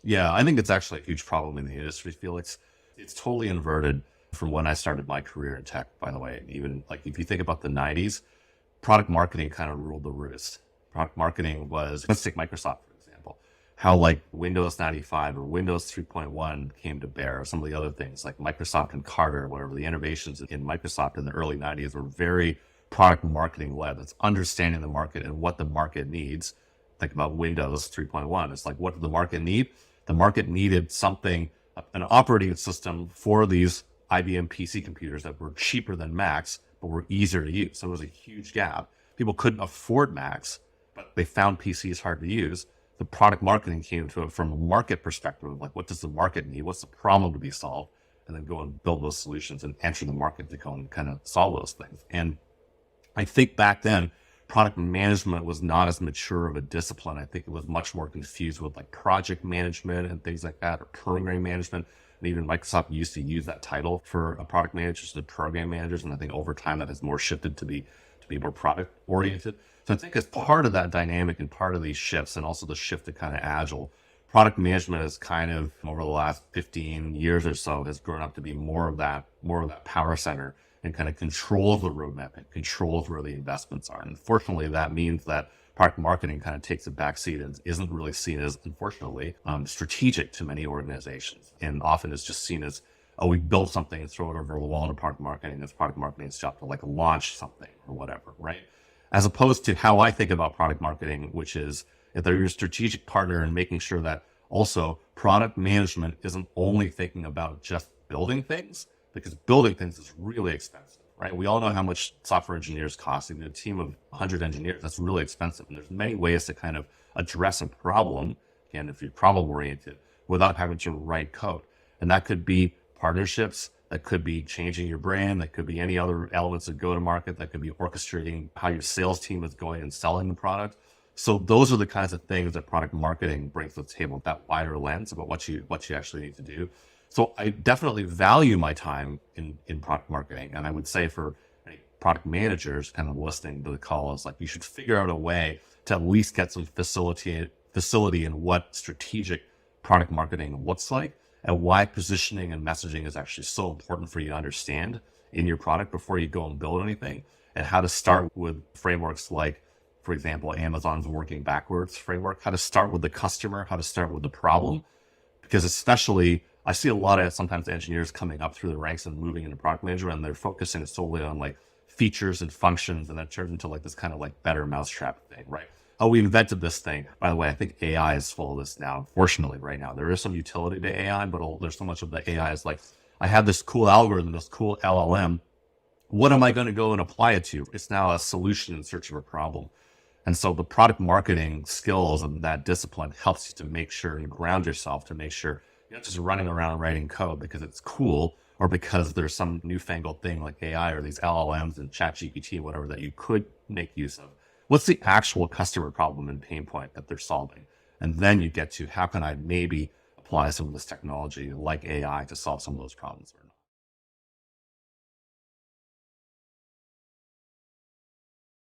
Yeah, I think it's actually a huge problem in the industry. I feel it's totally inverted from when I started my career in tech, by the way. Even like if you think about the 90s, product marketing kind of ruled the roost. Product marketing was, let's take Microsoft, for example, how like Windows 95 or Windows 3.1 came to bear, or some of the other things like Microsoft and Carter, whatever the innovations in Microsoft in the early 90s were very product marketing led. That's understanding the market and what the market needs. Think about Windows 3.1. It's like, what did the market need? The market needed something, an operating system for these IBM PC computers that were cheaper than Macs, but were easier to use. So it was a huge gap. People couldn't afford Macs, but they found PCs hard to use. The product marketing came to it from a market perspective, like what does the market need? What's the problem to be solved? And then go and build those solutions and enter the market to go and kind of solve those things. And I think back then, product management was not as mature of a discipline. I think it was much more confused with like project management and things like that, or program management. And even Microsoft used to use that title for product managers to program managers. And I think over time that has more shifted to be more product oriented. So I think as part of that dynamic and part of these shifts, and also the shift to kind of agile, product management is kind of over the last 15 years or so has grown up to be more of that power center, and kind of controls the roadmap and controls where the investments are. And unfortunately, that means that product marketing kind of takes a backseat and isn't really seen as, unfortunately, strategic to many organizations. And often it's just seen as, oh, we built something and throw it over the wall into product marketing. It's product marketing's job to like launch something or whatever, right? As opposed to how I think about product marketing, which is if they're your strategic partner and making sure that also product management isn't only thinking about just building things, because building things is really expensive, right? We all know how much software engineers cost. Even a team of 100 engineers, that's really expensive. And there's many ways to kind of address a problem, again, if you're problem oriented, without having to write code. And that could be partnerships, that could be changing your brand, that could be any other elements of go-to-market, that could be orchestrating how your sales team is going and selling the product. So those are the kinds of things that product marketing brings to the table, that wider lens about what you actually need to do. So I definitely value my time in product marketing. And I would say for any product managers kind of listening to the call is like, you should figure out a way to at least get some facility in what strategic product marketing looks like, and why positioning and messaging is actually so important for you to understand in your product before you go and build anything, and how to start with frameworks like, for example, Amazon's working backwards framework, how to start with the customer, how to start with the problem. Because especially, I see a lot of sometimes engineers coming up through the ranks and moving into product management, and they're focusing solely on like features and functions, and that turns into like this kind of like better mousetrap thing, right? Oh, we invented this thing. By the way, I think AI is full of this now. Unfortunately, right now, there is some utility to AI, but there's so much of the AI is like, I have this cool algorithm, this cool LLM. What am I going to go and apply it to? It's now a solution in search of a problem. And so the product marketing skills and that discipline helps you to make sure and ground yourself to make sure you're not just running around writing code because it's cool, or because there's some newfangled thing like AI or these LLMs and ChatGPT, whatever, that you could make use of. What's the actual customer problem and pain point that they're solving? And then you get to, how can I maybe apply some of this technology like AI to solve some of those problems?